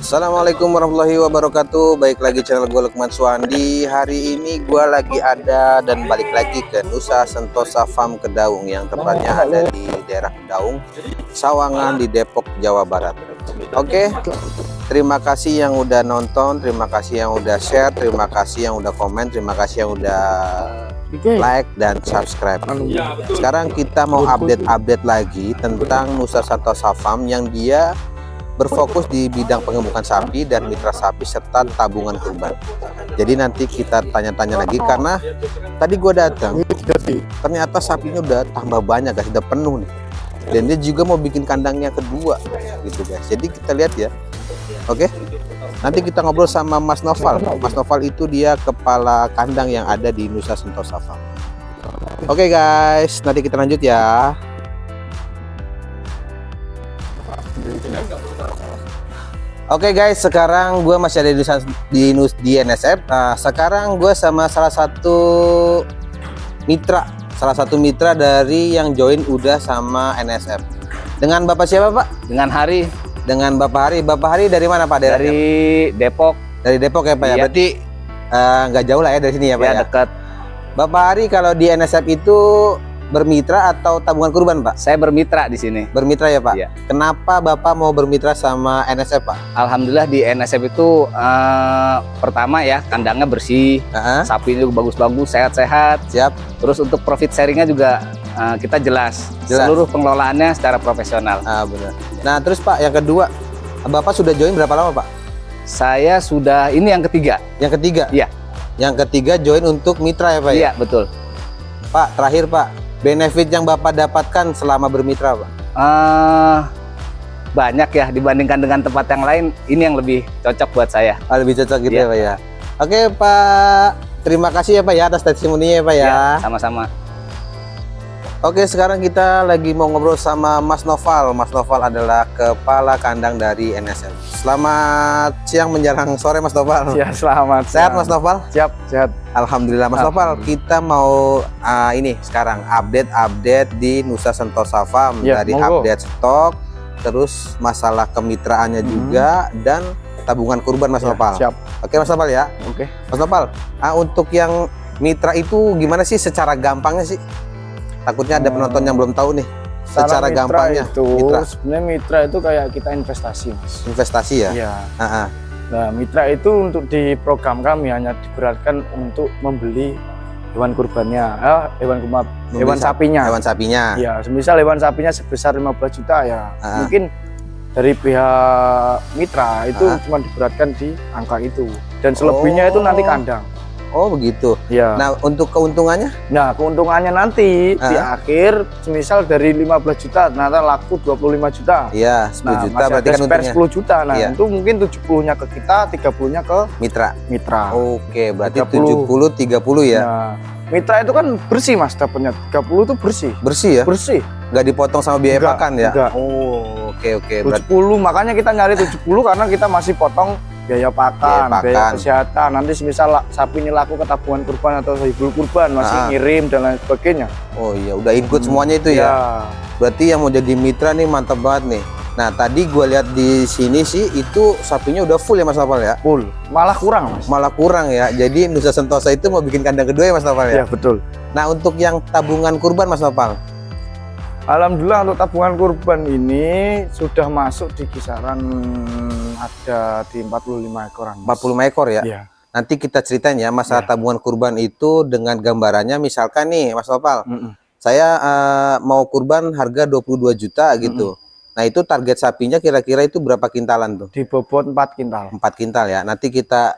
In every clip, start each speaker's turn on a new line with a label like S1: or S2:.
S1: Assalamualaikum warahmatullahi wabarakatuh. Baik lagi channel gue Lukman Suhandi. Hari ini gue lagi ada dan balik lagi ke Nusa Sentosa Farm Kedaung, yang tepatnya ada di daerah Kedaung, Sawangan di Depok, Jawa Barat. Oke, terima kasih yang udah nonton, terima kasih yang udah share, terima kasih yang udah komen, terima kasih yang udah like dan subscribe. Sekarang kita mau update lagi tentang Nusa Sentosa Farm yang dia berfokus di bidang pengemukan sapi dan mitra sapi serta tabungan kurban. Jadi nanti kita tanya-tanya lagi, karena tadi gue datang ternyata sapinya udah tambah banyak guys, udah penuh nih, dan dia juga mau bikin kandangnya kedua gitu guys. Jadi kita lihat ya. Oke, nanti kita ngobrol sama Mas Noval. Mas Noval itu dia kepala kandang yang ada di Nusa Sentosa Farm. Oke guys, nanti kita lanjut ya. Oke guys, sekarang gue masih ada di NSF. Nah, sekarang gue sama salah satu mitra dari yang join udah sama NSF. Dengan Bapak siapa Pak?
S2: Dengan Hari.
S1: Dengan Bapak Hari. Bapak Hari dari mana Pak?
S2: Dari Depok.
S1: Dari Depok ya Pak ya? Berarti nggak jauh lah ya dari sini ya Pak ya?
S2: Dekat.
S1: Bapak Hari kalau di NSF itu bermitra atau tabungan kurban Pak?
S2: Saya bermitra di sini.
S1: Bermitra ya Pak?
S2: Iya.
S1: Kenapa Bapak mau bermitra sama NSF Pak?
S2: Alhamdulillah di NSF itu pertama ya kandangnya bersih, sapi itu bagus-bagus, sehat-sehat.
S1: Siap.
S2: Terus untuk profit sharingnya juga kita jelas. Seluruh pengelolaannya secara profesional.
S1: Benar. Nah terus Pak, yang kedua, Bapak sudah join berapa lama Pak?
S2: Saya sudah, ini yang ketiga.
S1: Yang ketiga?
S2: Iya.
S1: Yang ketiga join untuk mitra ya Pak?
S2: Iya betul.
S1: Pak, terakhir Pak, benefit yang Bapak dapatkan selama bermitra Pak?
S2: Banyak ya, dibandingkan dengan tempat yang lain, ini yang lebih cocok buat saya.
S1: Lebih cocok gitu ya Pak ya? Oke Pak, terima kasih ya Pak ya atas testimoninya ya Pak ya?
S2: Sama-sama.
S1: Oke, sekarang kita lagi mau ngobrol sama Mas Noval. Mas Noval adalah kepala kandang dari NSF. Selamat siang menjelang sore Mas Noval.
S3: Ya, selamat.
S1: Sehat Mas Noval?
S3: Siap, sehat.
S1: Alhamdulillah Mas Noval, kita mau ini sekarang update di Nusa Sentosa Farm, dari
S3: monggo.
S1: Update stok, terus masalah kemitraannya juga, dan tabungan kurban Mas Noval.
S3: Siap.
S1: Oke Mas Noval ya.
S3: Oke.
S1: Mas Noval, untuk yang mitra itu gimana sih secara gampangnya sih? Takutnya ada penonton yang belum tahu nih. Secara gampangnya
S3: sebenarnya mitra itu kayak kita investasi Mas.
S1: Investasi ya?
S3: Iya. Nah, mitra itu untuk di program kami hanya diberatkan untuk membeli hewan kurbannya, hewan sapinya.
S1: Hewan sapinya.
S3: Ya, semisal hewan sapinya sebesar 15 juta ya. Mungkin dari pihak mitra itu cuma diberatkan di angka itu. Dan selebihnya itu nanti kandang.
S1: Oh begitu.
S3: Ya.
S1: Nah untuk keuntungannya?
S3: Nah keuntungannya nanti di akhir, misal dari 15 juta, ternyata laku 25 juta.
S1: Iya, 10 juta berarti kan untungnya
S3: 10 juta. Nah itu mungkin 70-nya ke kita, 30-nya ke mitra.
S1: Oke, berarti 70-30 ya.
S3: Nah, mitra itu kan bersih Mas, dapatnya 30 itu bersih.
S1: Bersih ya?
S3: Bersih.
S1: Nggak dipotong sama biaya pakan ya?
S3: Enggak.
S1: Oh, oke.
S3: 70, makanya kita nyari 70 karena kita masih potong biaya pakan, biaya kesehatan. Nanti semisal sapi ini laku ke tabungan kurban atau hibul kurban, masih ngirim dan lain sebagainya. Oh
S1: iya, udah include semuanya itu ya. Berarti yang mau jadi mitra nih mantap banget nih. Nah tadi gue lihat di sini sih itu sapinya udah full ya Mas Noval ya?
S3: Full, malah kurang Mas.
S1: Malah kurang ya. Jadi Nusa Sentosa itu mau bikin kandang kedua ya Mas Noval ya?
S3: Iya betul.
S1: Nah untuk yang tabungan kurban Mas Noval?
S3: Alhamdulillah untuk tabungan kurban ini sudah masuk di kisaran ada di 45 ekoran.
S1: 45 ekor ya?
S3: Iya.
S1: Nanti kita ceritain ya masalah tabungan kurban itu dengan gambarannya. Misalkan nih Mas Noval, saya mau kurban harga 22 juta gitu. Nah itu target sapinya kira-kira itu berapa kintalan tuh?
S3: Di bobot 4 kintal.
S1: 4 kintal ya. Nanti kita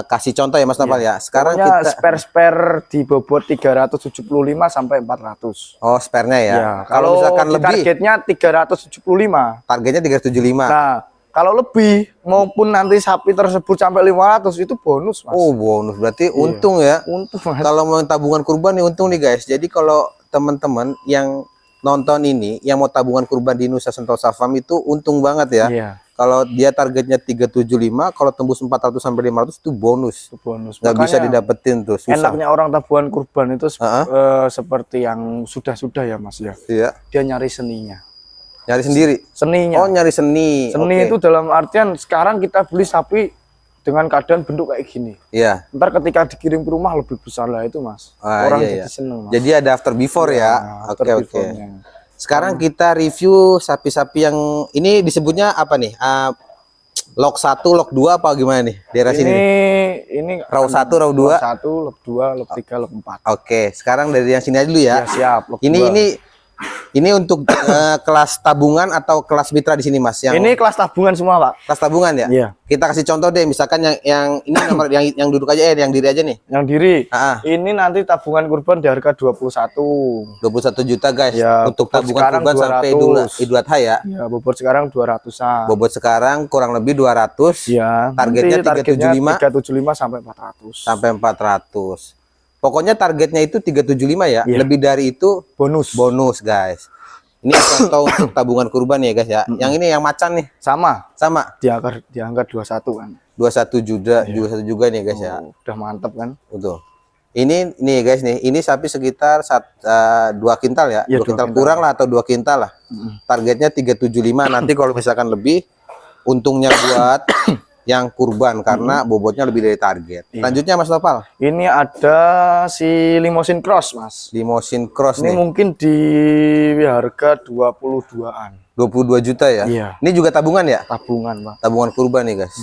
S1: kasih contoh ya Mas Noval ya. Sekarang
S3: pokoknya
S1: kita
S3: spare di bobot 375 sampai 400.
S1: Oh, spare-nya ya.
S3: Ya,
S1: kalau misalkan lebih
S3: targetnya 375.
S1: Targetnya 375.
S3: Nah, kalau lebih maupun nanti sapi tersebut sampai 500 itu bonus Mas.
S1: Oh, bonus. Berarti untung ya.
S3: Untung Mas.
S1: Kalau mau tabungan kurban nih untung nih guys. Jadi kalau teman-teman yang nonton ini yang mau tabungan kurban di Nusa Sentosa Farm itu untung banget ya.
S3: Iya.
S1: Kalau dia targetnya 375, kalau tembus 400 sampai 500 itu bonus.
S3: Itu bonus.
S1: Nggak bisa didapetin tuh, susah.
S3: Enaknya orang tabungan kurban itu seperti yang sudah-sudah ya Mas ya.
S1: Iya.
S3: Dia nyari seninya.
S1: Nyari sendiri?
S3: Seninya.
S1: Oh, nyari seni.
S3: Seni itu dalam artian sekarang kita beli sapi dengan keadaan bentuk kayak gini.
S1: Iya.
S3: Ntar ketika dikirim ke rumah lebih besar lah itu, Mas. Orang
S1: iya,
S3: jadi seneng, Mas.
S1: Jadi ada after before ya. Oke. Sekarang kita review sapi-sapi yang ini disebutnya apa nih? Log 1, log 2 apa gimana nih? Daerah sini.
S3: Ini
S1: Raw 1, raw 2.
S3: Log 1, log 2, log 3, log 4.
S1: Oke, sekarang dari yang sini aja dulu ya.
S3: Ya, siap. Log
S1: Ini untuk kelas tabungan atau kelas mitra di sini, Mas?
S3: Ini kelas tabungan semua, Pak.
S1: Kelas tabungan ya?
S3: Iya.
S1: Kita kasih contoh deh, misalkan yang ini nomor yang duduk aja, yang diri aja nih.
S3: Yang diri.
S1: Ah.
S3: Ini nanti tabungan kurban di harga 21.
S1: 21 juta, guys.
S3: Ya,
S1: untuk tabungan kurban sampai Idul Adha ya.
S3: Ya, bobot sekarang 200-an.
S1: Bobot sekarang kurang lebih 200.
S3: Ya.
S1: Targetnya 375
S3: sampai 400.
S1: Sampai 400. Pokoknya targetnya itu 375 ya.
S3: Iya.
S1: Lebih dari itu
S3: bonus,
S1: guys. Ini contoh untuk tabungan kurban ya, guys ya. Yang ini yang macan nih.
S3: Sama.
S1: Di
S3: angka 21 kan.
S1: 21 juta, 21 juga nih, guys ya.
S3: Udah mantep kan?
S1: Betul. Ini nih, guys nih. Ini sapi sekitar 2 kintal ya. 2 kintal kurang lah atau 2 kintal lah. Targetnya 375. Nanti kalau misalkan lebih, untungnya buat yang kurban karena bobotnya lebih dari target. Lanjutnya Mas Nopal.
S3: Ini ada si Limousine Cross, Mas.
S1: Limousine Cross
S3: ini
S1: nih.
S3: Mungkin di harga 22-an.
S1: 22 juta ya?
S3: Iya.
S1: Ini juga tabungan ya?
S3: Tabungan, Pak.
S1: Tabungan kurban nih, guys.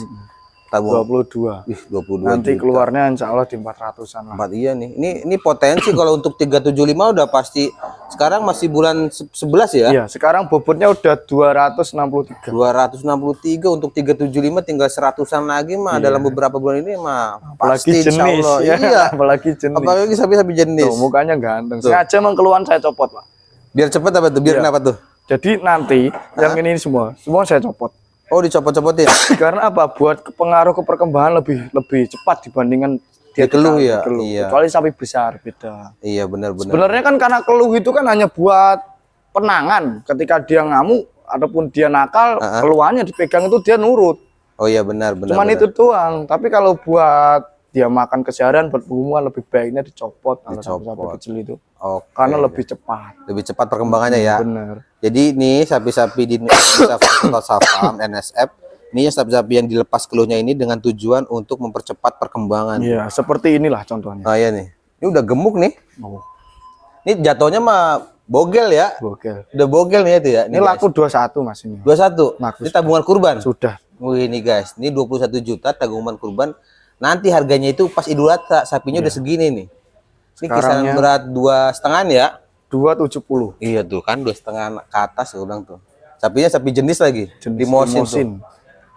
S1: Tabungan
S3: 22.
S1: 22
S3: Nanti
S1: juta.
S3: keluarnya insya Allah di 400-an lah.
S1: Iya nih. Ini potensi kalau untuk 375 udah pasti. Sekarang masih bulan 11 ya?
S3: Iya, sekarang bobotnya udah 263.
S1: 263 untuk 375 tinggal 100-an lagi mah dalam beberapa bulan ini mah
S3: apalagi
S1: pasti
S3: jenis
S1: Allah.
S3: ya.
S1: Iya.
S3: Apalagi jenis.
S1: Apalagi sapi-sapi jenis.
S3: Tuh, mukanya ganteng. Sengaja emang keluhan saya copot, Pak.
S1: Biar cepet apa tuh? Biar kenapa tuh?
S3: Jadi nanti yang ini semua saya copot.
S1: Oh, dicopot-copotin.
S3: Karena apa? Buat pengaruh ke perkembangan lebih cepat dibandingkan dia
S1: keluh ya.
S3: Iya. Kecuali sapi besar beda.
S1: Iya, benar-benar.
S3: Sebenarnya kan karena keluh itu kan hanya buat penangan. Ketika dia ngamuk ataupun dia nakal, keluhannya dipegang itu dia nurut.
S1: Oh iya, benar.
S3: Cuman itu doang. Tapi kalau buat dia makan keseharian buat pengumuman lebih baiknya dicopot kalau sapi kecil itu. Karena lebih cepat.
S1: Lebih cepat perkembangannya ya.
S3: Benar.
S1: Jadi nih sapi-sapi di Farm NSF ini sapi-sapi yang dilepas keluhnya ini dengan tujuan untuk mempercepat perkembangan.
S3: Iya, seperti inilah contohnya.
S1: Oh iya nih. Ini udah gemuk nih. Ini jatuhnya mah bogel ya.
S3: Bogel.
S1: Udah bogel nih itu ya.
S3: Ini laku 21 Mas ini.
S1: 21. Ini tabungan kurban.
S3: Sudah.
S1: Wih ini guys, ini 21 juta tabungan kurban. Nanti harganya itu pas Idul Adha sapinya udah segini nih. Ini kisaran berat 2,5 ya.
S3: 270.
S1: Iya tuh kan 2,5 ke atas gue bilang tuh. Sapinya sapi jenis lagi. Limousine.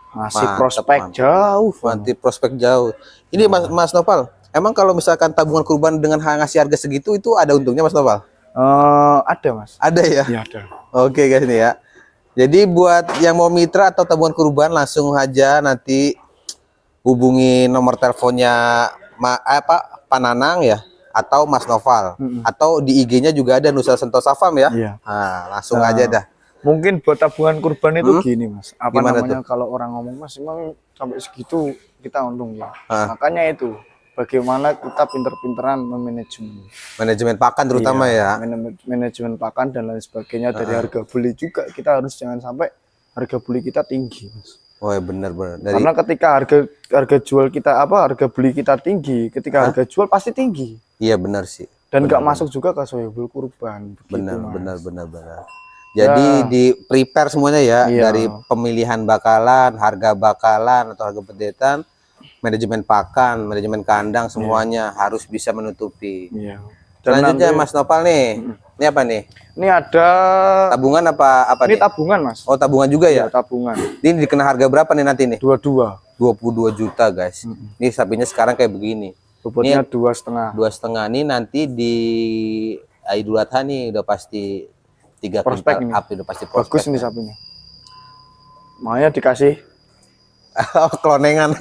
S1: Masih
S3: mantep, prospek mantep. Jauh.
S1: Nanti prospek jauh. Ini Mas Nopal, emang kalau misalkan tabungan kurban dengan ngasih harga segitu itu ada untungnya Mas Nopal?
S3: Ada Mas.
S1: Ada ya?
S3: Iya ada. Oke
S1: guys nih ya. Jadi buat yang mau mitra atau tabungan kurban langsung aja nanti hubungi nomor teleponnya Pak Nanang ya atau Mas Noval atau di IG-nya juga ada Nusa Sentosa Farm ya.
S3: Iya.
S1: Nah, langsung aja dah.
S3: Mungkin buat tabungan kurban itu gini Mas. Apa
S1: gimana
S3: namanya
S1: tuh?
S3: kalau orang ngomong Mas emang sampai segitu kita untung ya. Makanya itu bagaimana kita pinter-pinteran
S1: manajemen pakan terutama ya.
S3: Manajemen pakan dan lain sebagainya dari harga beli juga kita harus jangan sampai harga beli kita tinggi Mas.
S1: Oh ya benar-benar.
S3: Karena ketika harga jual kita harga beli kita tinggi, ketika harga jual pasti tinggi.
S1: Iya benar sih.
S3: Dan nggak masuk juga ke sohibul kurban.
S1: Benar. Jadi di prepare semuanya ya dari pemilihan bakalan, harga bakalan atau harga pedetan, manajemen pakan, manajemen kandang semuanya harus bisa menutupi.
S3: Iya.
S1: Selanjutnya Mas Nopal nih. Ini apa nih?
S3: Ini ada
S1: tabungan apa
S3: ini
S1: nih?
S3: Tabungan Mas.
S1: Oh tabungan juga ya?
S3: Tabungan.
S1: Ini dikena harga berapa nih nanti nih?
S3: 22
S1: juta guys. Ini sapinya sekarang kayak begini.
S3: Bobotnya 2,5.
S1: 2,5 nih nanti di Idul Adha nih udah pasti 3
S3: prospek
S1: kintal up, udah pasti prospek.
S3: Bagus nih sapinya. Makanya dikasih
S1: klonengan.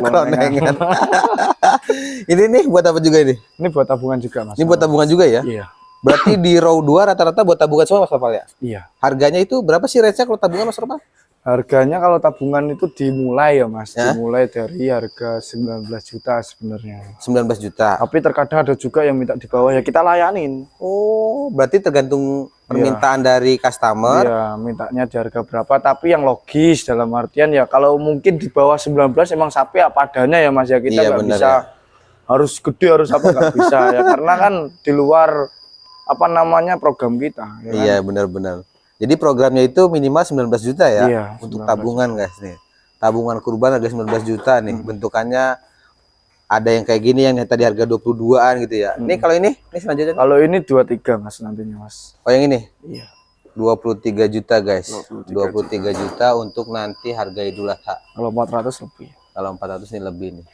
S1: Ini nih buat apa juga ini?
S3: Ini buat tabungan juga Mas.
S1: Ini buat tabungan juga ya?
S3: Iya.
S1: Berarti di row 2 rata-rata buat tabungan semua Mas Nopal ya?
S3: Iya.
S1: Harganya itu berapa sih range-nya kalau tabungan Mas Nopal?
S3: Harganya kalau tabungan itu dimulai ya Mas, dimulai dari harga 19 juta sebenarnya.
S1: 19 juta.
S3: Tapi terkadang ada juga yang minta di bawah ya kita layanin.
S1: Oh, berarti tergantung permintaan dari customer.
S3: Iya, mintanya di harga berapa, tapi yang logis dalam artian ya kalau mungkin di bawah 19 emang sapi apa adanya ya Mas ya, kita
S1: Iya,
S3: nggak
S1: bener
S3: bisa
S1: ya.
S3: harus gede harus apa nggak bisa ya, karena kan di luar apa namanya program kita ya kan?
S1: Iya, benar-benar. Jadi programnya itu minimal 19 juta ya,
S3: Iya,
S1: untuk
S3: 19
S1: tabungan guys nih. Tabungan kurban harga 19 juta nih. Bentukannya ada yang kayak gini yang tadi harga 22-an gitu ya. Ini kalau ini selanjutnya.
S3: Kalau ini 23 Mas nantinya Mas.
S1: Oh yang ini?
S3: Iya.
S1: 23 juta guys.
S3: 23
S1: 23 juta untuk nanti harga Idul Adha.
S3: Kalau 400 lebih.
S1: Kalau 400 ini lebih nih.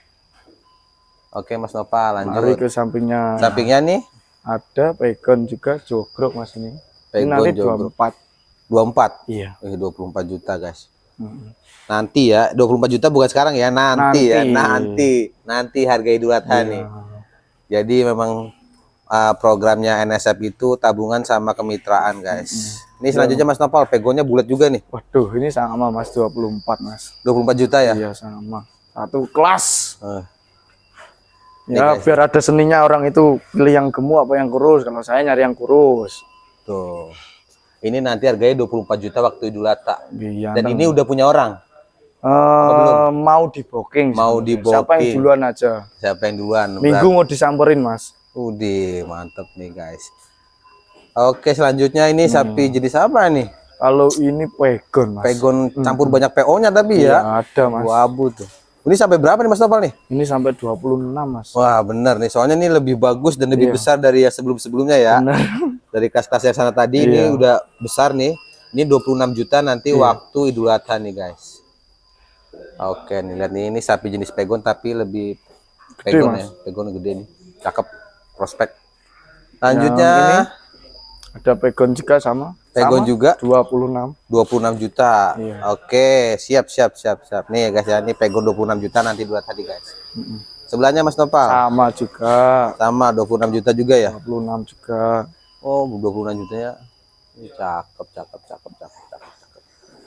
S1: Oke Mas Nova lanjut.
S3: Mari ke sampingnya.
S1: Sampingnya nih
S3: Ada pegon juga jogrok Mas ini. Ini
S1: Pegon
S3: nanti
S1: jogrok.
S3: 24.
S1: 24.
S3: Iya.
S1: 24 juta guys. Nanti ya 24 juta bukan sekarang ya, nanti ya, nanti harga Idul Adha nih. Jadi memang programnya NSF itu tabungan sama kemitraan guys. Ini selanjutnya Mas Nopal, pegonnya bulat juga nih.
S3: Waduh, ini sama Mas 24 Mas.
S1: 24 juta ya?
S3: Iya sama. Satu kelas.
S1: Ini
S3: Ya
S1: guys.
S3: biar ada seninya orang itu pilih yang gemuk apa yang kurus. Kalau saya nyari yang kurus.
S1: Tuh. Ini nanti harganya 24 juta waktu Idul Adha.
S3: Iya.
S1: Dan ini udah punya orang.
S3: Mau di booking.
S1: Mau di
S3: Siapa yang
S1: booking.
S3: duluan aja?
S1: Siapa yang duluan?
S3: Minggu mau disamperin Mas.
S1: Udah mantep nih guys. Oke selanjutnya ini sapi jenis apa nih?
S3: Kalau ini pegon Mas.
S1: Pegon campur banyak PO-nya tapi
S3: Iya,
S1: ya.
S3: ada Mas.
S1: Wabu tuh. Ini sampai berapa nih Mas Nopal nih?
S3: Ini sampai 26 Mas.
S1: Wah bener nih, soalnya ini lebih bagus dan lebih besar dari yang sebelum-sebelumnya ya.
S3: Bener.
S1: Dari kas-kas yang sana tadi ini udah besar nih. Ini 26 juta nanti waktu Idul Adha nih guys. Oke nih lihat nih, ini sapi jenis pegon tapi lebih pegon ya, pegon gede nih, cakep, prospek. Selanjutnya
S3: ini ada pegon juga sama.
S1: pegon juga
S3: 26.
S1: 26 juta.
S3: Iya.
S1: Oke, siap. Nih guys ya, ini pegon 26 juta nanti Idul Adha guys. Sebelahnya Mas Nopal
S3: Sama juga.
S1: sama 26 juta juga ya.
S3: 26 juga.
S1: Oh 26 juta ya. Ini cakep.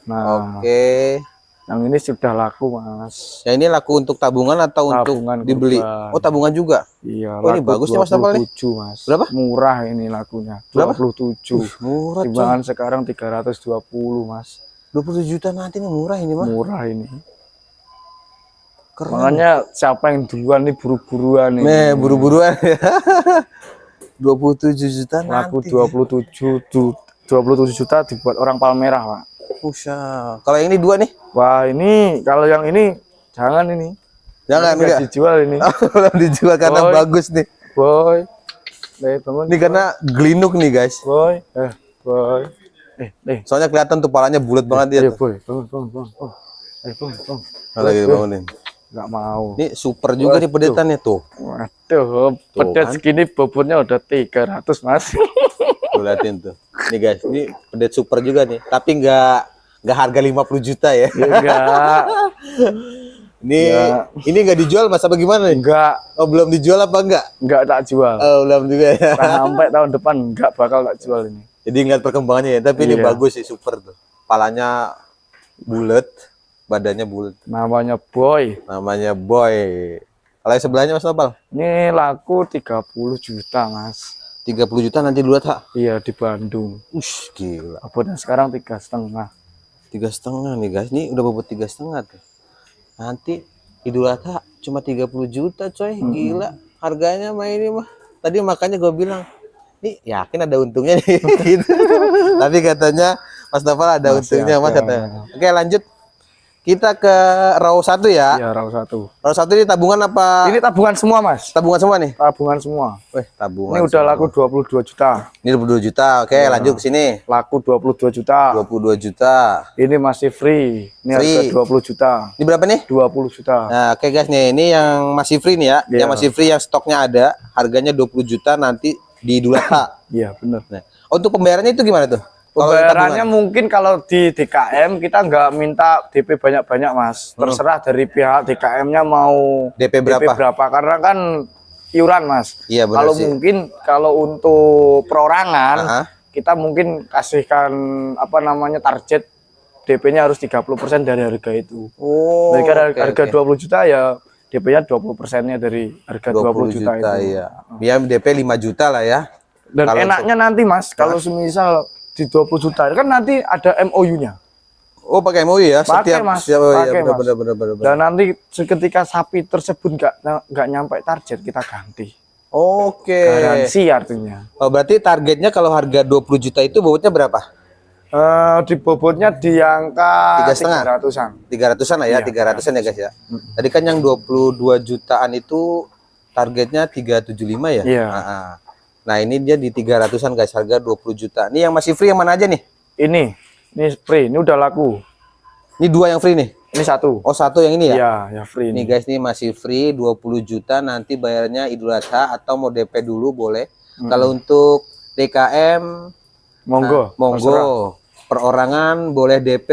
S3: Nah,
S1: Oke.
S3: yang ini sudah laku Mas.
S1: Ya ini laku untuk tabungan atau
S3: Tabungan
S1: untuk dibeli?
S3: kurban.
S1: Oh tabungan juga.
S3: Iya,
S1: Oh, ini
S3: laku
S1: bagus nih, Mas Nopal nih.
S3: 27 Mas.
S1: Berapa?
S3: Murah ini lakunya.
S1: Berapa?
S3: 27.
S1: Murah coy.
S3: Timbangan sekarang 320 Mas.
S1: 20 juta nanti nih murah ini mah.
S3: Murah ini.
S1: Keren.
S3: Makanya siapa yang duluan nih buru-buruan nih.
S1: Nih buru-buruan ya. 27 juta
S3: Laku
S1: nanti.
S3: 27 juta dibuat orang Palmerah, Pak.
S1: Usha. Kalau yang ini dua nih?
S3: Wah, ini kalau yang ini jangan ini.
S1: Jangan
S3: Nggak
S1: enggak.
S3: dijual ini.
S1: Belum dijual karena
S3: Boy.
S1: bagus nih.
S3: Boy. Bangun.
S1: Ini karena gelinuk nih guys.
S3: Boy. Boy.
S1: Soalnya kelihatan tuh palanya bulat banget dia.
S3: Ayo,
S1: Tuh.
S3: Boy. Bangun. Ayo, bangun.
S1: Lagi bangunin.
S3: Enggak mau.
S1: Ini super juga nih pedetannya tuh.
S3: Waduh, pedet
S1: kan.
S3: segini bobotnya udah 300, Mas.
S1: Tuh liatin tuh. Nih guys, ini pedet super juga nih. Tapi nggak harga 50 juta ya.
S3: Ya, enggak.
S1: Ini nggak dijual Mas apa gimana nih?
S3: Enggak,
S1: Oh belum dijual apa enggak?
S3: tak jual.
S1: Oh belum juga ya.
S3: Sampai tahun depan enggak bakal tak jual ini.
S1: Jadi ngeliat perkembangannya ya. Tapi ini
S3: Iya.
S1: bagus sih, super tuh. Palanya bulat, badannya bulat.
S3: Namanya Boy.
S1: Namanya Boy. Kalau yang sebelahnya Mas Nopal?
S3: Ini laku 30 juta, Mas.
S1: 30 juta nanti dulu tak?
S3: Iya, di Bandung.
S1: Ush, gila.
S3: Bobotnya sekarang 3,5.
S1: 3,5 nih guys. Ini udah bobot 3,5 tuh. Nanti Idul Adha cuma 30 juta coy. Gila. Harganya mah ini mah. Tadi makanya gue bilang, nih yakin ada untungnya nih. Gitu. Tapi katanya Mas Nopal ada
S3: Masih
S1: untungnya Mas
S3: ada.
S1: katanya. Oke lanjut. Kita ke row 1 ya.
S3: Iya, raw 1.
S1: Row 1 ini tabungan apa?
S3: Ini tabungan semua, Mas.
S1: Tabungan semua nih?
S3: Tabungan semua.
S1: Wih, tabungan.
S3: Ini udah
S1: semua.
S3: laku 22 juta.
S1: Ini 22 juta. Oke, lanjut ke sini.
S3: Laku 22 juta.
S1: 22 juta.
S3: Ini masih free. Ini
S1: Free.
S3: harga 20 juta.
S1: Ini berapa nih?
S3: 20 juta.
S1: Nah, oke guys nih, ini yang masih free nih ya.
S3: Iya.
S1: Yang masih free yang stoknya ada, harganya 20 juta nanti di Idul Adha.
S3: Iya, bener.
S1: Nah, untuk pembayarannya itu gimana tuh? Kalau
S3: Pembayarannya
S1: tabungan?
S3: mungkin kalau di DKM kita nggak minta DP banyak-banyak, Mas. Terserah dari pihak DKM-nya mau
S1: DP berapa?
S3: Karena kan iuran, Mas.
S1: Iya benar
S3: Kalau
S1: sih.
S3: mungkin kalau untuk perorangan
S1: Aha.
S3: kita mungkin kasihkan apa namanya target DP-nya harus 30% dari harga itu.
S1: Oh,
S3: Jadi harga
S1: oke.
S3: 20 juta ya DP-nya 20%-nya dari harga 20 juta itu.
S1: Iya. Biar DP 5 juta lah ya.
S3: Dan
S1: Kalau
S3: enaknya nanti Mas, kalau semisal di 20 juta. Kan nanti ada MOU-nya.
S1: Oh, pakai MOU ya?
S3: Pakai, Mas.
S1: Pakai,
S3: Mas.
S1: bener.
S3: Dan nanti ketika sapi tersebut nggak nyampe target, kita ganti.
S1: Oke.
S3: Garansi artinya.
S1: Oh, berarti targetnya kalau harga 20 juta itu bobotnya berapa?
S3: Di bobotnya di angka
S1: 3,5. 300-an lah ya,
S3: Iya,
S1: 300-an ya guys ya. Tadi kan yang 22 jutaan itu targetnya 375 ya?
S3: Iya.
S1: Nah, ini dia di 300-an guys, harga 20 juta. Ini yang masih free yang mana aja nih?
S3: Ini free, ini udah laku.
S1: Ini 2 yang free nih?
S3: Ini 1.
S1: Oh, 1 yang ini ya?
S3: Iya, ya free.
S1: Ini guys, ini masih free 20 juta, nanti bayarnya Idul Adha atau mau DP dulu boleh. Kalau untuk DKM
S3: monggo.
S1: Monggo. Perorangan boleh DP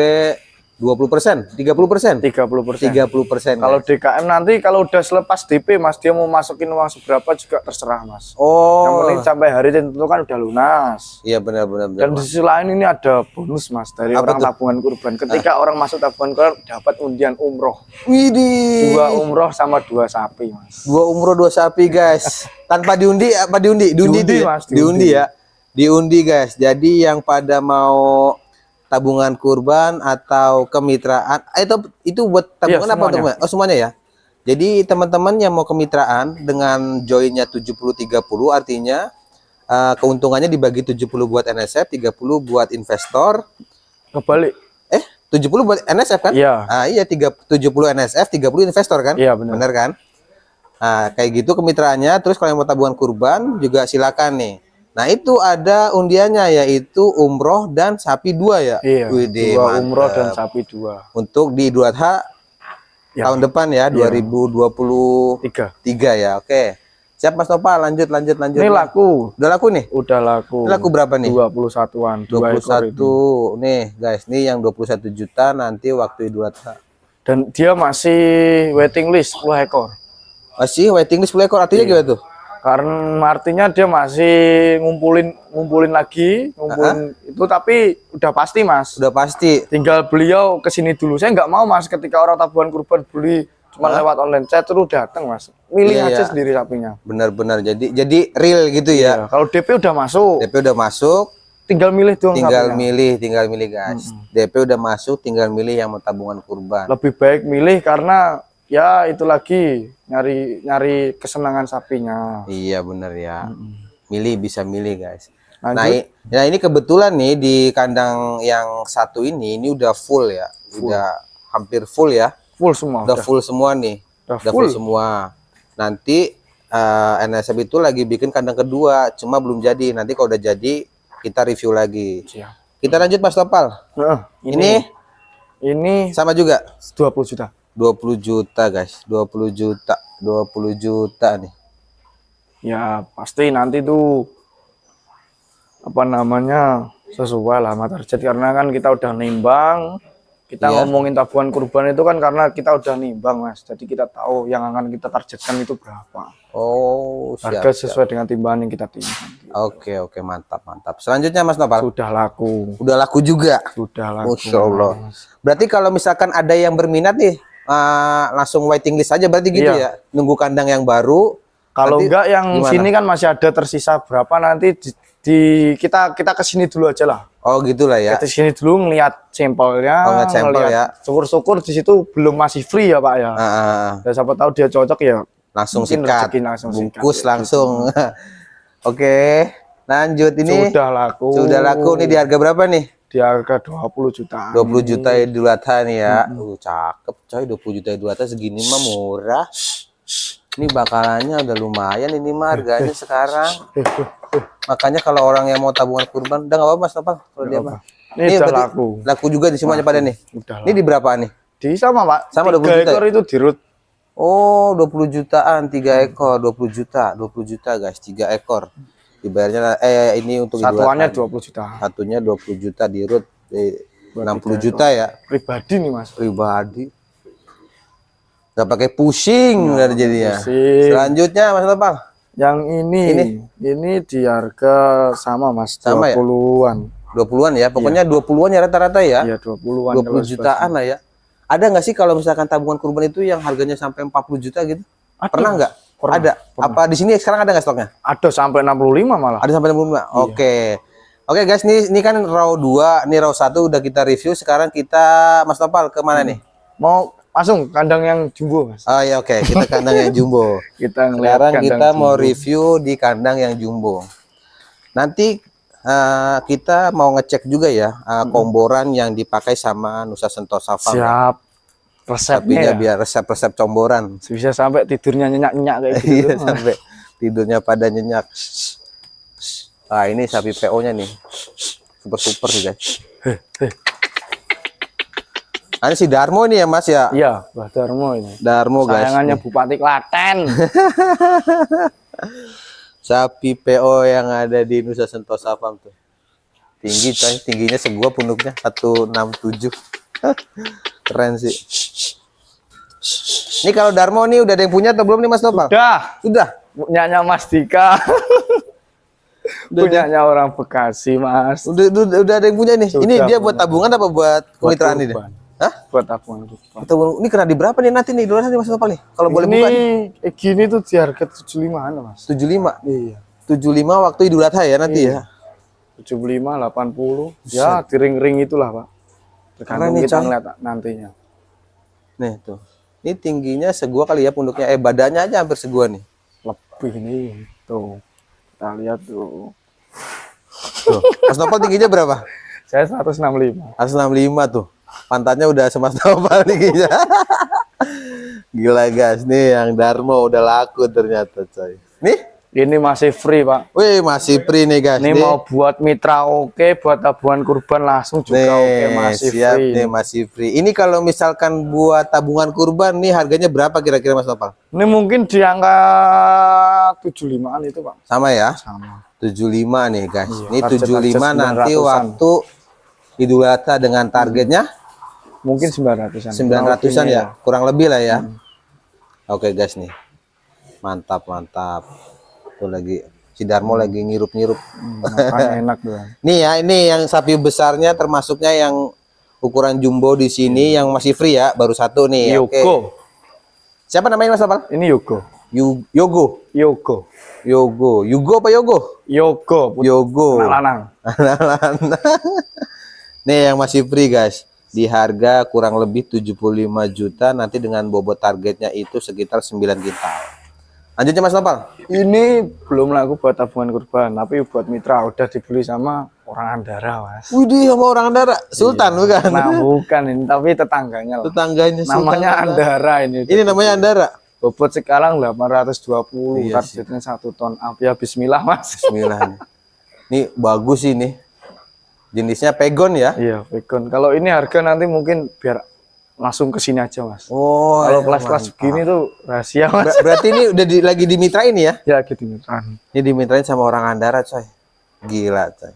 S1: 20%, 30%. 30%.
S3: Kalau DKM nanti kalau udah selepas DP Mas, dia mau masukin uang seberapa juga terserah Mas.
S1: Oh.
S3: Yang penting sampai hari itu kan udah lunas.
S1: Iya benar.
S3: Dan di sisi lain ini ada bonus Mas dari orang tabungan kurban. Ketika orang masuk tabungan kurban dapat undian umroh.
S1: Widih.
S3: 2 umroh sama 2 sapi Mas.
S1: 2 umroh 2 sapi guys. Tanpa diundi apa diundi? Diundi ya?
S3: Mas.
S1: Diundi ya. Diundi guys. Jadi yang pada mau tabungan kurban atau kemitraan itu buat tabungan apa teman? Oh semuanya ya. Jadi teman-teman yang mau kemitraan dengan joinnya 70-30 artinya keuntungannya dibagi 70 buat NSF, 30 buat investor.
S3: Kebalik.
S1: 70 buat NSF kan?
S3: Iya.
S1: Iya 70 NSF, 30 investor kan?
S3: Iya benar.
S1: Benar kan? Nah, kayak gitu kemitraannya. Terus kalau yang mau tabungan kurban juga silakan nih. Nah itu ada undiannya yaitu umroh dan sapi 2 ya.
S3: Iya. 2 umroh dan sapi 2.
S1: Untuk di Idul Adha
S3: ya.
S1: Tahun depan ya 2023 ya. Oke. Siap Mas Nopal, lanjut.
S3: Ini laku.
S1: Udah laku nih?
S3: Udah laku.
S1: Ini laku berapa nih?
S3: 21-an.
S1: 21 nih guys. Ini yang 21 juta nanti waktu Idul Adha.
S3: Dan dia masih waiting list 10 ekor.
S1: Masih waiting list 10 ekor artinya gimana tuh?
S3: Karena artinya dia masih ngumpulin lagi, itu tapi udah pasti Mas.
S1: Udah pasti.
S3: Tinggal beliau kesini dulu. Saya nggak mau Mas ketika orang tabungan kurban beli cuma lewat online. Saya terus datang Mas. Milih aja sendiri sapinya.
S1: Benar-benar. Jadi real gitu ya.
S3: Kalau DP udah masuk.
S1: DP udah masuk.
S3: Tinggal milih dong.
S1: Tinggal milih guys. DP udah masuk, tinggal milih yang mau tabungan kurban.
S3: Lebih baik milih karena ya itu lagi nyari kesenangan sapinya. Iya
S1: bener ya. Milih bisa milih guys. Nah ini kebetulan nih di kandang yang satu ini udah full ya. Udah hampir full ya.
S3: Full semua.
S1: Udah full semua nih. Udah full semua. Nanti NSF itu lagi bikin kandang kedua, cuma belum jadi. Nanti kalau udah jadi kita review lagi. Siap. Kita lanjut Mas Topal. Ini sama juga
S3: 20 juta.
S1: 20 juta guys, 20 juta nih.
S3: Ya pasti nanti tuh apa namanya sesuai lah sama target, karena kan kita udah nimbang. Kita ngomongin tabungan kurban itu kan karena kita udah nimbang Mas, jadi kita tahu yang akan kita targetkan itu berapa.
S1: Oh siap,
S3: harga sesuai dengan timbangan yang kita timbang.
S1: Oke mantap. Selanjutnya Mas Nopal.
S3: Sudah laku.
S1: Udah laku juga.
S3: Sudah laku.
S1: Masya Allah. Berarti kalau misalkan ada yang berminat nih langsung waiting list aja berarti gitu ya, nunggu kandang yang baru.
S3: Kalau enggak yang gimana? Sini kan masih ada tersisa berapa, nanti kita kesini dulu aja lah.
S1: Oh gitulah ya.
S3: Kita kesini dulu ngeliat sampelnya,
S1: ngeliat sampel ya.
S3: Syukur-syukur di situ belum masih free ya Pak ya. Dan siapa tahu dia cocok ya
S1: langsung sikat, bungkus langsung.
S3: Gitu.
S1: Oke, lanjut ini. Sudah laku nih di harga berapa nih?
S3: Di harga 20 juta.
S1: 20 juta Idul Adha nih ya. Cakep coy, 20 juta Idul Adha segini mah murah. Ini bakalannya udah lumayan ini mah harganya sekarang. Makanya kalau orang yang mau tabungan kurban udah nggak apa-apa Mas Nopal kalau dia mah.
S3: Ini udah laku.
S1: Laku juga di semuanya pada nih.
S3: Udah.
S1: Ini di berapa nih?
S3: Di sama Pak.
S1: Sama 20 juta.
S3: 3 ekor itu dirut.
S1: Oh, 20 jutaan 3 ekor, 20 juta guys, 3 ekor. Dibayarnya ini untuk
S3: satuannya 20 juta.
S1: Satunya 20 juta dirut 60 juta ya.
S3: Pribadi nih Mas.
S1: Pribadi. Gak pakai pusing dari jadinya. Selanjutnya Mas Nopal.
S3: Yang ini di harga sama Mas,
S1: sama
S3: 20-an.
S1: 20-an ya. Pokoknya 20-an ya rata-rata ya.
S3: Iya, 20-an.
S1: 20 jutaan lah ya. Ada nggak sih kalau misalkan tabungan kurban itu yang harganya sampai 40 juta gitu? Pernah nggak? Ada. Apa di sini sekarang ada nggak stoknya?
S3: Ada sampai 65 malah.
S1: Ada sampai 65. Iya. Oke. Oke guys, ini kan row 2, ini row 1 udah kita review. Sekarang kita Mas Nopal kemana nih?
S3: Mau langsung kandang yang jumbo, Mas.
S1: Oh ya oke, kita kandang yang jumbo. Sekarang kita mau review di kandang yang jumbo. Nanti kita mau ngecek juga ya komboran yang dipakai sama Nusa Sentosa Farm.
S3: Siap. Resepnya ya?
S1: Biar resep-resep comboran.
S3: Bisa sampai tidurnya nyenyak-nyenyak kayak gitu.
S1: Iya, sampai tidurnya pada nyenyak. Ah ini sapi PO-nya nih. Super sih guys. Ini si Darmo nih ya Mas ya?
S3: Iya, Mbah Darmo ini.
S1: Darmo guys.
S3: Sayangannya Bupati Klaten.
S1: Sapi PO yang ada di Nusa Sentosa Farm tuh. Tinggi coy, tingginya segua punuknya 167. Keren sih. Ini kalau Darmo nih udah ada yang punya atau belum nih Mas Nopal? Sudah.
S3: Punyanya Mas Dika. Punyanya orang Bekasi, Mas.
S1: Udah ada yang punya nih.
S3: Sudah,
S1: ini dia buat tabungan apa buat kemitraan ini? Hah?
S3: Buat tabungan.
S1: Ini kena di berapa nih nanti nih? Duluan nih Mas Nopal nih. Kalau boleh buka nih.
S3: Gini tuh di harga 75-an, Mas.
S1: 75.
S3: Iya.
S1: 75 waktu Idul Adha ya nanti ya.
S3: 75, 80. Ya, di ring-ring itulah, Pak. Tergantung kita ngeliat nantinya.
S1: Nih tuh. Ini tingginya segua kali ya punduknya. Badannya aja hampir segua nih.
S3: Lebih nih. Tuh. Kita lihat tuh.
S1: Tuh. Mas Nopal tingginya berapa?
S3: Saya 165.
S1: 165 tuh. Pantatnya udah semas Nopal tingginya. Gila guys, nih yang Darmo udah laku ternyata coy. Nih.
S3: Ini masih free, Pak.
S1: Wih, masih free nih guys.
S3: Ini mau buat mitra oke, buat tabungan kurban langsung juga oke, masih
S1: siap,
S3: free.
S1: Nih masih free. Ini kalau misalkan buat tabungan kurban nih harganya berapa kira-kira Mas Nopal?
S3: Ini mungkin di angka 75-an itu, Pak.
S1: Sama ya?
S3: Sama.
S1: 75 nih guys.
S3: Iya,
S1: Ini 75 nanti waktu Idul Adha dengan targetnya
S3: mungkin 900-an.
S1: 900-an ya, kurang lebih lah ya. Oke guys nih. Mantap. Tuh lagi si Darmo lagi ngirup-ngirup.
S3: Makanya enak doang.
S1: Nih ya, ini yang sapi besarnya termasuknya yang ukuran jumbo di sini yang masih free ya, baru satu nih.
S3: Yogo.
S1: Oke. Siapa namanya Mas Nopal?
S3: Ini Yogo.
S1: Yogo. Yugo apa Yogo?
S3: Yogo. Lanang.
S1: Nih yang masih free guys. Di harga kurang lebih 75 juta nanti dengan bobot targetnya itu sekitar 9 kintal. Lanjutnya Mas Nopal.
S3: Ini belum laku buat tabungan kurban, tapi buat mitra udah dibeli sama orang Andara, Mas.
S1: Widih, sama orang Andara. Sultan bukan?
S3: Nah, bukan ini, tapi tetangganya lah.
S1: Tetangganya Sultan.
S3: Namanya Andara ini.
S1: Ini namanya Andara.
S3: Bobot sekarang 820,
S1: Iya
S3: targetnya 1 ton. Ya bismillah, Mas.
S1: Bismillah. Ini bagus ini. Jenisnya pegon ya?
S3: Iya, pegon. Kalau ini harga nanti mungkin biar langsung ke sini aja, Mas.
S1: Oh,
S3: kalau kelas-kelas begini tuh rahasia, Mas.
S1: Berarti ini udah lagi dimitrain ya?
S3: Ya, gitu dimitrain.
S1: Ini dimitrain sama orang Andara, coy. Gila, coy.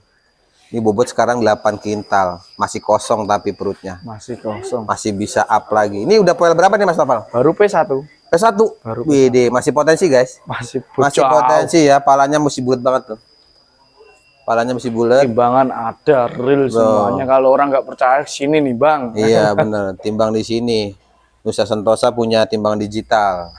S1: Ini bobot sekarang 8 kintal, masih kosong tapi perutnya.
S3: Masih kosong.
S1: Masih bisa up lagi. Ini udah poel berapa nih Mas Nopal?
S3: Baru P1.
S1: P1.
S3: Baru
S1: Wede, masih potensi, guys.
S3: Masih
S1: potensi ya, palanya masih bulat banget tuh. Palanya masih bulat.
S3: Timbangan ada, real semuanya. Kalau orang nggak percaya sini nih, Bang.
S1: Iya, bener. Timbang di sini. Nusa Sentosa punya timbang digital.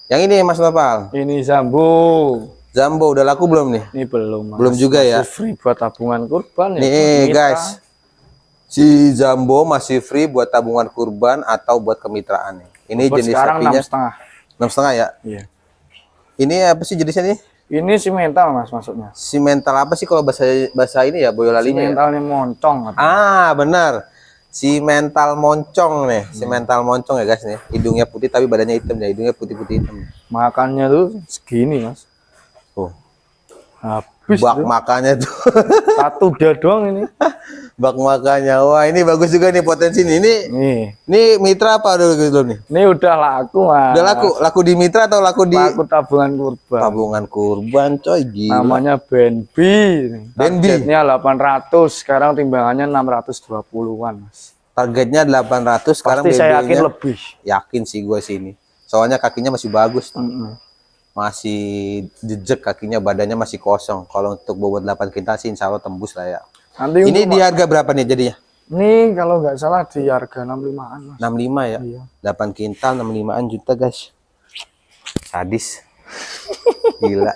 S1: Yang ini Mas Nopal.
S3: Ini Zambo.
S1: Zambo udah laku belum nih?
S3: Ini belum, Mas.
S1: Belum juga ya.
S3: Masih free buat tabungan kurban ya.
S1: Nih, guys. Si Zambo masih free buat tabungan kurban atau buat kemitraan nih. Ini
S3: buat
S1: jenis
S3: sekarang
S1: sapinya 6,5 ya?
S3: Iya.
S1: Ini apa sih jenisnya nih?
S3: Ini simental, Mas, maksudnya.
S1: Simental apa sih kalau bahasa ini ya, Boyolalinya?
S3: Simentalnya moncong.
S1: Ah, benar. Simental moncong nih, simental moncong ya guys nih. Hidungnya putih tapi badannya hitam ya, hidungnya putih-putih hitam.
S3: Makannya tuh segini, Mas.
S1: Tuh.
S3: Habis
S1: Bak
S3: tuh.
S1: makannya tuh.
S3: Satu dia doang ini.
S1: Bak makannya. Wah, ini bagus juga nih potensi nih. Ini mitra apa dulu nih?
S3: Ini udah laku, Mas.
S1: Udah laku di mitra atau laku di
S3: tabungan kurban.
S1: Tabungan kurban, coy, gila.
S3: Namanya Benbi. Targetnya 800, sekarang timbangannya 620-an, Mas.
S1: Targetnya 800, sekarang
S3: pasti saya yakin lebih.
S1: Yakin sih gue sini. Soalnya kakinya masih bagus. Masih jejak kakinya, badannya masih kosong. Kalau untuk bobot 8 kintal sih insya Allah tembus lah ya.
S3: Nanti
S1: ini di harga berapa nih jadinya?
S3: Ini kalau nggak salah di harga 65-an, Mas.
S1: 65 ya?
S3: Iya.
S1: 8 kintal 65-an juta, guys. Sadis. Gila.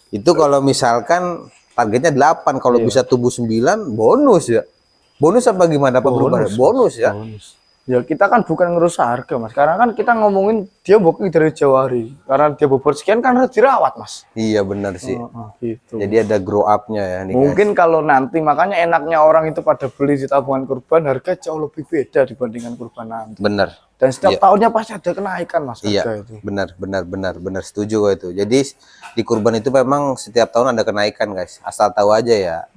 S1: Itu kalau misalkan targetnya 8, kalau bisa tumbuh 9 bonus ya. Bonus apa gimana Pak Perubahan? Bonus ya.
S3: Bonus. Ya kita kan bukan ngurus harga Mas, karena kan kita ngomongin dia booking dari jauh hari, karena dia bobot sekian kan harus dirawat Mas.
S1: Iya benar sih.
S3: Gitu.
S1: Jadi ada grow up-nya ya nih,
S3: mungkin guys. Kalau nanti makanya enaknya orang itu pada beli di tabungan kurban harga jauh lebih beda dibandingkan kurban nanti.
S1: Benar.
S3: Dan setiap tahunnya pasti ada kenaikan Mas.
S1: Iya itu. Benar setuju kok itu. Jadi di kurban itu memang setiap tahun ada kenaikan guys, asal tahu aja ya.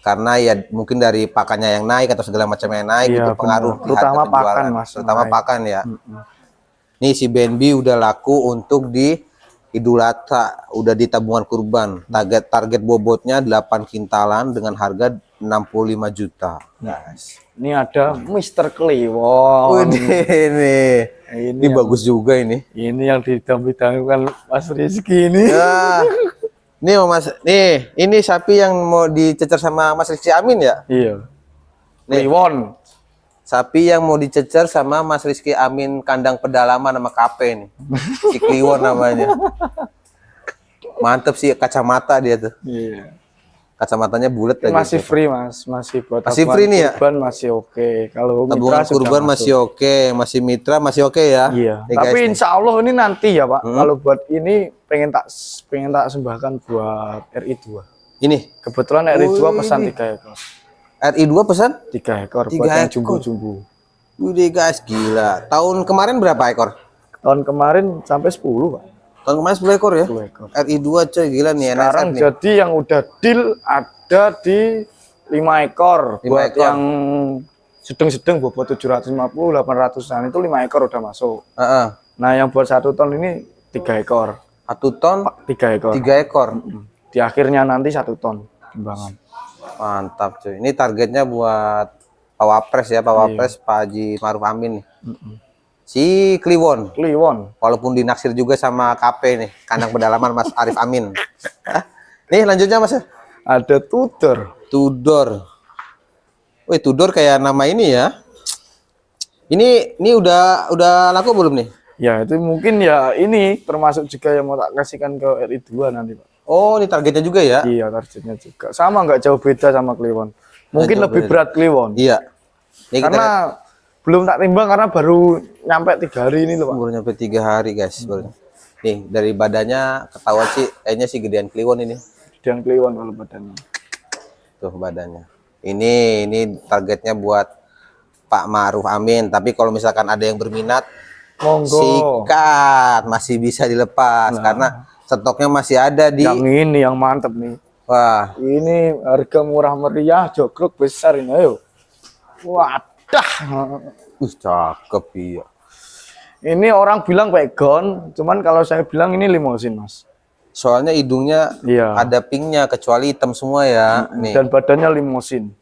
S1: Karena ya mungkin dari pakannya yang naik atau segala macam yang naik itu pengaruh
S3: terutama pakan Mas,
S1: terutama pakan ya. Nih si BNB udah laku untuk di Idul Adha, udah di tabungan kurban. Target bobotnya 8 kintalan dengan harga 65 juta. Guys.
S3: Ini ada Mr. Kliwon.
S1: Ini bagus juga ini.
S3: Ini yang didampingi Mas Rizky ini.
S1: Ya. Nih Mas, ini sapi yang mau dicecer sama Mas Rizky Amin ya?
S3: Iya. Kliwon.
S1: Sapi yang mau dicecer sama Mas Rizky Amin kandang pedalaman sama KP nih. Si Kliwon namanya. Mantep sih, kacamata dia tuh.
S3: Iya.
S1: Kacamatanya bulat lagi.
S3: Masih free Mas, masih buat
S1: masih free nih ya?
S3: Kurban masih oke. Kalau
S1: tabungan kurban masih oke, masih mitra masih oke ya.
S3: Iya.
S1: Nih,
S3: tapi
S1: guys,
S3: insya Allah ini nanti ya Pak. Kalau buat ini pengen tak sembahkan buat RI2.
S1: Ini
S3: kebetulan RI2 pesan 3 ekor.
S1: RI2 pesan
S3: 3 ekor buat yang jumbo-jumbo.
S1: Udah guys, gila. Tahun kemarin berapa ekor?
S3: Tahun kemarin sampai 10 Pak.
S1: Tahun kemarin 10 ekor ya?
S3: 10 ekor.
S1: RI2 coy, gila nih.
S3: Sekarang
S1: NSF
S3: jadi nih. Yang udah deal ada di 5 ekor.
S1: 5
S3: buat
S1: ekor.
S3: Yang sedang-sedang bobot 750-800an itu 5 ekor udah masuk. Nah yang buat 1 ton ini 3 ekor.
S1: 1 ton?
S3: 3 ekor.
S1: 3 ekor.
S3: Di akhirnya nanti 1 ton timbangan.
S1: Mantap cuy. Ini targetnya buat Pak Wapres ya, Pak Wapres, Pak Haji Ma'ruf Amin nih. Si Kliwon. Walaupun dinaksir juga sama KP nih, kandang pedalaman Mas Arif Amin. Nih lanjutnya Mas.
S3: Ada Tudor.
S1: Wih, Tudor kayak nama ini ya. Ini udah laku belum nih?
S3: Ya itu mungkin ya ini termasuk juga yang mau tak kasihkan ke RI2 nanti Pak.
S1: Oh ini targetnya juga ya?
S3: Iya targetnya juga. Sama nggak jauh beda sama Kliwon. Mungkin lebih berat Kliwon.
S1: Iya. Ini
S3: karena belum tak timbang karena baru nyampe 3 hari ini loh Pak.
S1: Baru nyampe 3 hari guys. Nih dari badannya ketahuan sih, kayaknya sih gedean Kliwon ini.
S3: Gedean Kliwon kalau badannya.
S1: Tuh badannya. Ini targetnya buat Pak Ma'ruf Amin. Tapi kalau misalkan ada yang berminat,
S3: monggo.
S1: Sikat masih bisa dilepas karena stoknya masih ada di.
S3: Yang ini yang mantep nih.
S1: Wah.
S3: Ini harga murah meriah, jogrok besar ini ayo. Wadah.
S1: Cakep iya.
S3: Ini orang bilang pegon, cuman kalau saya bilang ini limosin Mas.
S1: Soalnya hidungnya ada pinknya, kecuali hitam semua ya. Nih.
S3: Dan badannya limosin.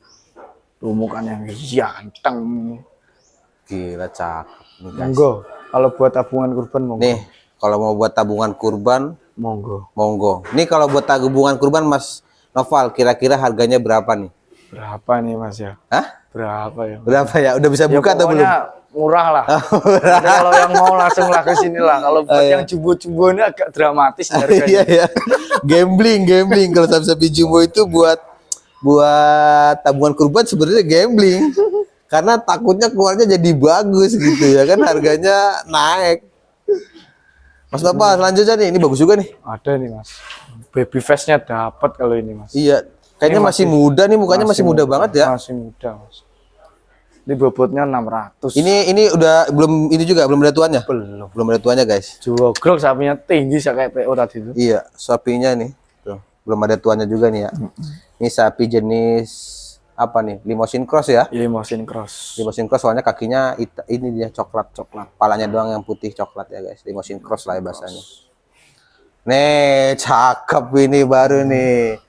S3: Tuh mukanya ganteng.
S1: Gila cakep nih guys.
S3: Monggo. Kalau buat tabungan kurban monggo.
S1: Nih, kalau mau buat tabungan kurban monggo. Nih kalau buat tabungan kurban Mas Noval, kira-kira harganya berapa nih?
S3: Berapa nih Mas ya?
S1: Hah?
S3: Berapa ya?
S1: Berapa ya? Udah bisa buka atau belum?
S3: Murah lah. Kalau yang mau langsung lah ke sini lah. Kalau buat yang jumbo-jumbo ini agak dramatis harganya.
S1: Iya ya. Gambling. Kalau sapi-sapi jumbo itu buat tabungan kurban sebenarnya gambling. Karena takutnya keluarnya jadi bagus gitu ya kan, harganya naik. Mas Nopal, selanjutnya nih, ini bagus juga nih.
S3: Ada nih Mas. Baby face-nya dapat kalau ini Mas.
S1: Iya, kayaknya masih muda nih, mukanya masih muda banget ya.
S3: Masih muda Mas. Ini bobotnya 600.
S1: Ini udah belum ada tuannya? Belum ada tuannya guys.
S3: Jogrok sapinya tinggi kayak PO tadi itu.
S1: Iya, sapinya nih. Tuh, belum ada tuannya juga nih ya. Ini sapi jenis apa nih? Limousin cross ya?
S3: Limousin cross
S1: soalnya kakinya ini dia coklat. Palanya doang yang putih coklat ya guys. Limousin cross lah ya bahasanya. Nih, cakep ini baru nih.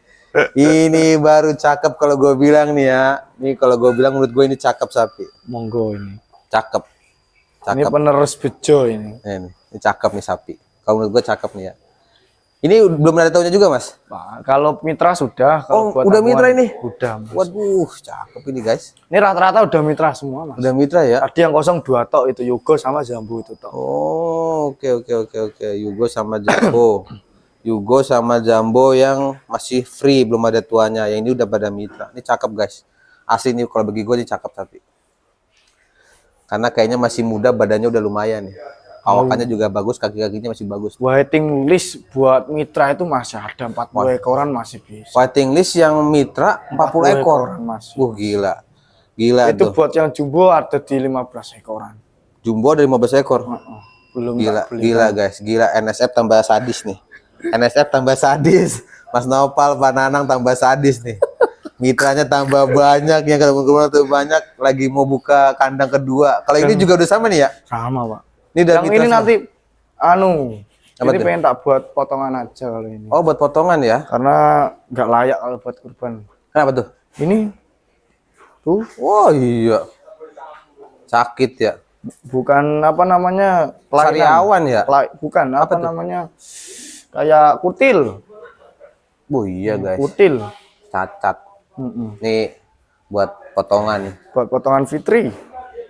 S1: Ini baru cakep kalau gue bilang nih ya. Nih kalau gue bilang menurut gue ini cakep sapi.
S3: Monggo ini.
S1: Cakep.
S3: Ini penerus bejo ini.
S1: Ini cakep nih sapi. Kalau menurut gue cakep nih ya. Ini belum ada tahunnya juga Mas?
S3: Nah, kalau mitra sudah. Kalau buat
S1: udah mitra ini?
S3: Udah Mas.
S1: Waduh, cakep ini guys.
S3: Ini rata-rata udah mitra semua Mas.
S1: Udah mitra ya?
S3: Tadi yang 02 tok itu Yugo sama Jambu itu tok.
S1: Oh, oke. Yugo sama Jambu. Yugo sama Jumbo yang masih free, belum ada tuanya. Yang ini udah pada mitra. Ini cakep guys. Asli nih kalau bagi gue ini cakep tapi. Karena kayaknya masih muda, badannya udah lumayan nih. Awakannya juga bagus, kaki-kakinya masih bagus.
S3: Waiting list buat mitra itu masih ada 40 ekoran masih bisa.
S1: Waiting list yang mitra 40 ekor.
S3: Masih.
S1: Gila. Gila
S3: Itu
S1: tuh.
S3: buat yang jumbo ada di 15 ekoran.
S1: Jumbo ada 15 ekor.
S3: Belum
S1: Gila,
S3: tak beli.
S1: gila guys. Gila NSF tambah sadis nih. NSF tambah sadis. Mas Nopal, Pak Nanang tambah sadis nih. Mitranya tambah banyak, yang kebun-kebun tuh banyak. Lagi mau buka kandang kedua. Kalau ini juga udah sama nih ya?
S3: Sama, Pak.
S1: Ini udah
S3: Yang
S1: mitra
S3: ini
S1: sama.
S3: nanti
S1: Apa
S3: ini
S1: tuh?
S3: pengen tak buat potongan aja kalau ini.
S1: Oh, buat potongan ya?
S3: Karena nggak layak kalau buat kurban.
S1: Kenapa tuh?
S3: Ini tuh
S1: Oh iya. Sakit ya.
S3: bukan apa namanya
S1: Sariawan ya?
S3: bukan apa namanya kayak kutil.
S1: Oh iya guys.
S3: Kutil.
S1: Cacat. Nih buat potongan nih.
S3: Buat potongan fitri.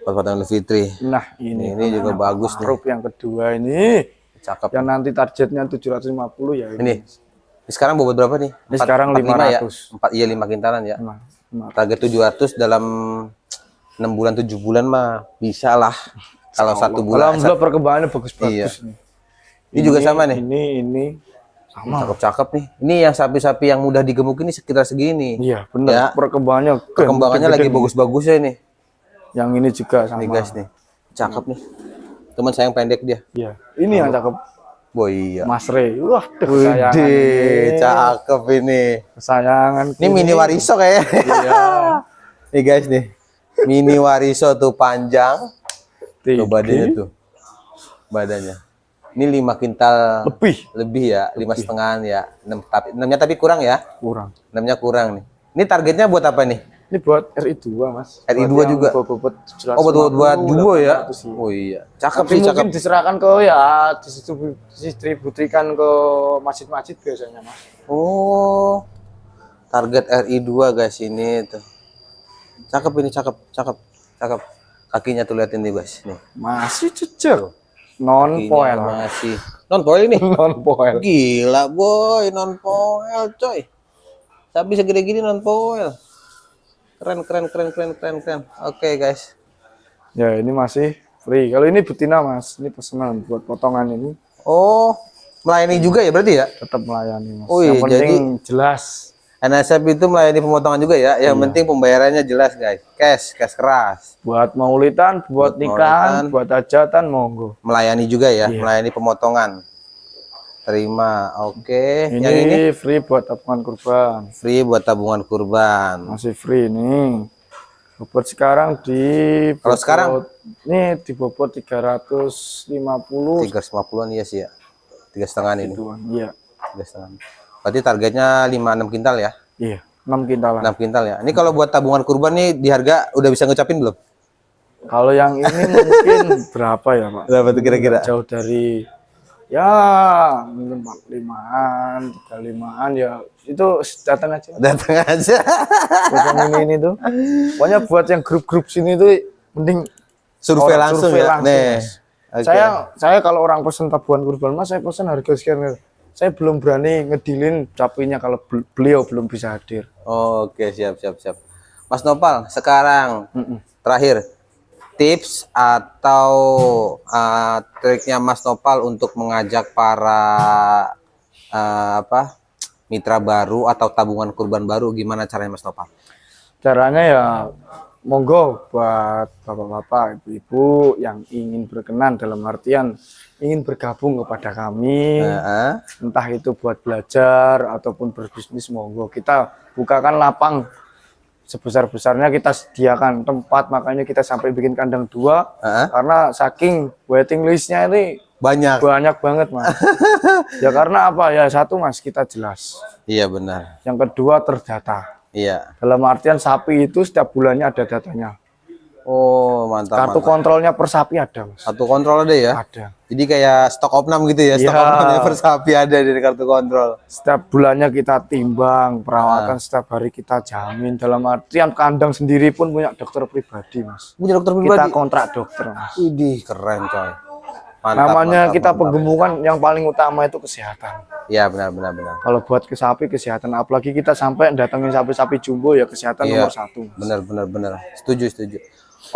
S1: Buat potongan Fitri.
S3: Nah, ini
S1: juga bagus nih.
S3: Ma'ruf yang kedua ini.
S1: Cakep.
S3: Yang nanti targetnya 750 ya
S1: Ini. Ini sekarang bobot berapa nih?
S3: Ini sekarang
S1: 45 ya?
S3: 500.
S1: 5 kintalan ya.
S3: Nah,
S1: Target 700 dalam 6 bulan 7 bulan mah bisa lah. Kalau 1 bulan.
S3: Alhamdulillah perkembangannya bagus-bagus
S1: Iya.
S3: nih.
S1: Ini juga sama nih.
S3: Ini sama.
S1: Cakep-cakep nih. Ini yang sapi-sapi yang mudah digemuk ini sekitar segini.
S3: Iya, benar.
S1: Ya.
S3: Perkembangannya
S1: Lagi
S3: gede-gede nih.
S1: bagus-bagusnya ini.
S3: Yang ini juga sama.
S1: Nih guys nih. Cakep nih. Teman saya yang pendek dia.
S3: Iya. Ini yang cakep.
S1: Oh iya.
S3: Mas Re. Wah, kesayangan.
S1: Widih, cakep ini.
S3: Kesayangan.
S1: Ini mini wariso kayaknya.
S3: Iya.
S1: Nih guys nih. Mini wariso tuh panjang. Tuh badannya tuh. Badannya. Ini 5 kintal lebih ya, 5,5 ya. 6-nya tapi kurang ya.
S3: Kurang.
S1: 6-nya kurang nih. Ini targetnya buat apa nih?
S3: Ini buat RI2, Mas.
S1: RI2
S3: Buat yang
S1: juga?
S3: bobot 750,
S1: Oh buat jumbo ya?
S3: 800 sih.
S1: Oh iya. Cakep
S3: Tapi
S1: sih, cakep.
S3: mungkin diserahkan ke ya distribusikan ke masjid-masjid biasanya, Mas.
S1: Oh. Target RI2 guys ini tuh. Cakep ini, cakep. Kakinya tuh liatin nih guys. Nih.
S3: Masih cecer. Non
S1: Kakinya
S3: poel.
S1: masih non poil ini.
S3: Non poel.
S1: Gila boy, non poil coy. Sapi segede gini non poil. Keren. Oke guys.
S3: Ya, ini masih free. Kalau ini betina, Mas. Ini pesanan buat potongan ini
S1: Oh, melayani juga ya berarti ya?
S3: tetap melayani, Mas.
S1: Oh iya,
S3: Yang penting jelas.
S1: NSF itu melayani pemotongan juga ya. Yang penting pembayarannya jelas guys. Cash keras.
S3: Buat maulidan, buat nikahan, buat hajatan, monggo.
S1: Melayani juga ya, melayani pemotongan. Terima. Oke.
S3: Ini,
S1: Yang ini
S3: free buat tabungan kurban.
S1: free buat tabungan kurban.
S3: Masih free nih. Bobot sekarang di
S1: Kalau sekarang?
S3: ini di bobot 350
S1: 350-an iya sih ya. 3,5 ini.
S3: gituan. Iya.
S1: 3,5. Berarti targetnya 5-6 kintal ya?
S3: Iya, 6 kintalan.
S1: 6 kintal ya. Ini kalau buat tabungan kurban nih di harga udah bisa ngucapin belum?
S3: Kalau yang ini mungkin berapa ya, Pak?
S1: Berapa tuh kira-kira?
S3: Jauh dari ya mungkin 45-an, 35-an ya. Itu datang aja.
S1: Datang aja.
S3: Buat yang ini tuh. Pokoknya buat yang grup-grup sini tuh mending
S1: Survei
S3: orang
S1: langsung
S3: survei
S1: ya.
S3: langsung,
S1: Nih.
S3: Mas.
S1: Oke.
S3: Saya kalau orang pesen tabungan kurban, Mas, saya pesen harga sekian. Saya belum berani ngedilin sapinya kalau beliau belum bisa hadir.
S1: Oke, siap. Mas Nopal, sekarang terakhir tips atau triknya Mas Nopal untuk mengajak para mitra baru atau tabungan kurban baru, gimana caranya Mas Nopal?
S3: Caranya ya monggo buat bapak-bapak, ibu-ibu yang ingin berkenan dalam artian ingin bergabung kepada kami, entah itu buat belajar ataupun berbisnis, monggo kita bukakan lapang sebesar-besarnya, kita sediakan tempat, makanya kita sampai bikin kandang 2 karena saking waiting listnya ini banyak banget, Mas. Ya karena apa ya, satu, Mas, kita jelas.
S1: Iya benar.
S3: Yang kedua terdata.
S1: Iya.
S3: Dalam artian sapi itu setiap bulannya ada datanya.
S1: Oh mantap.
S3: Kartu kontrolnya per sapi ada, Mas.
S1: Kartu kontrol ada ya?
S3: Ada.
S1: Jadi kayak stok opnam gitu ya? Stok opnamnya per sapi ada di kartu kontrol.
S3: Setiap bulannya kita timbang, perawatan setiap hari kita jamin. Dalam artian kandang sendiri pun punya dokter pribadi, Mas.
S1: Punya dokter
S3: Kita
S1: pribadi?
S3: kontrak dokter, Mas.
S1: Widih, keren coy.
S3: Namanya
S1: mantap,
S3: kita
S1: mantap.
S3: penggemukan yang paling utama itu kesehatan.
S1: Iya, benar.
S3: Kalau buat ke sapi kesehatan, apalagi kita sampai datangin sapi-sapi jumbo ya kesehatan
S1: Iya,
S3: nomor 1.
S1: benar. Setuju.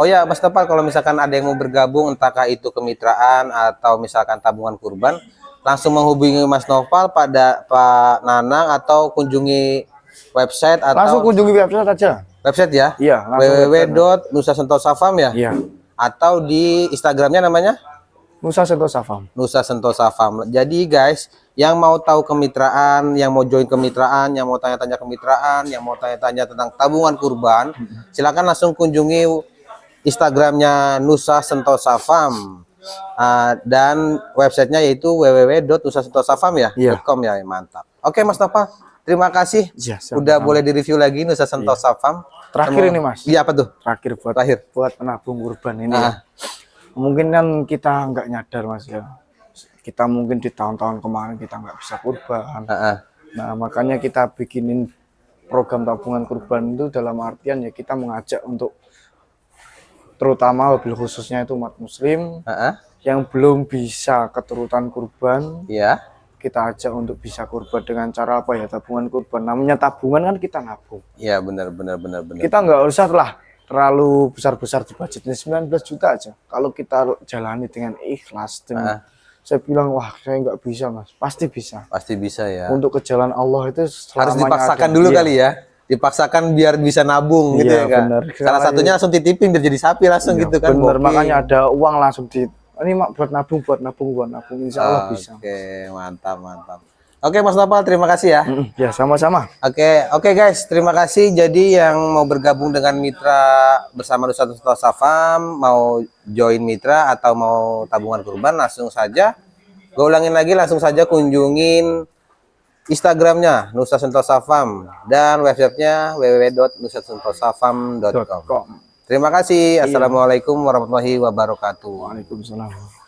S1: Oh ya, Mas Topal, kalau misalkan ada yang mau bergabung, entahkah itu kemitraan atau misalkan tabungan kurban, langsung menghubungi Mas Noval pada Pak Nanang atau kunjungi website atau
S3: Langsung kunjungi website aja.
S1: website ya?
S3: Iya,
S1: www.nusasentosafam ya?
S3: Iya.
S1: Atau di Instagramnya namanya?
S3: Nusa Sentosa Farm.
S1: Nusa Sentosa Farm. Jadi guys, yang mau tahu kemitraan, yang mau join kemitraan, yang mau tanya-tanya kemitraan, yang mau tanya-tanya tentang tabungan kurban, silakan langsung kunjungi Instagramnya Nusa Sentosa Farm. Dan websitenya yaitu www.nusasentosafam ya,
S3: Iya.
S1: .com ya, mantap. Oke Mas Nopal, terima kasih
S3: Ya,
S1: udah boleh direview lagi Nusa Sentosa Farm.
S3: Terakhir ini Mas.
S1: Iya, apa tuh?
S3: Terakhir buat penabung kurban ini.
S1: Nah.
S3: Mungkin kan kita nggak nyadar Mas ya. Kita mungkin di tahun-tahun kemarin kita nggak bisa kurban. Nah makanya kita bikinin program tabungan kurban itu dalam artian ya kita mengajak untuk terutama wabil khususnya itu umat muslim yang belum bisa keturutan kurban,
S1: Iya.
S3: kita ajak untuk bisa kurban dengan cara apa ya, tabungan kurban. Namanya tabungan kan kita nabung.
S1: Iya, benar.
S3: Kita nggak usah lah terlalu besar-besar di budgetnya 19 juta aja. Kalau kita jalani dengan ikhlas, dengan saya bilang wah saya nggak bisa Mas, pasti bisa.
S1: Pasti bisa ya.
S3: Untuk ke jalan Allah itu
S1: Harus dipaksakan dulu kali ya. Dipaksakan biar bisa nabung gitu ya kan.
S3: Bener.
S1: Salah satunya langsung titipin biar jadi sapi langsung gitu kan.
S3: Bener,
S1: Boki.
S3: makanya ada uang langsung di ini mak buat nabung, insya Allah bisa.
S1: Oke, mantap. Oke Mas Nopal, terima kasih ya.
S3: Ya sama-sama.
S1: Oke guys, terima kasih. Jadi yang mau bergabung dengan mitra bersama Nusa Sentosa Farm, mau join mitra atau mau tabungan kurban, langsung saja. Gue ulangin lagi, langsung saja kunjungin Instagramnya Nusa Sentosa Farm dan websitenya www.nusasentosafam.com. Terima kasih. Assalamualaikum warahmatullahi wabarakatuh.
S3: Waalaikumsalam.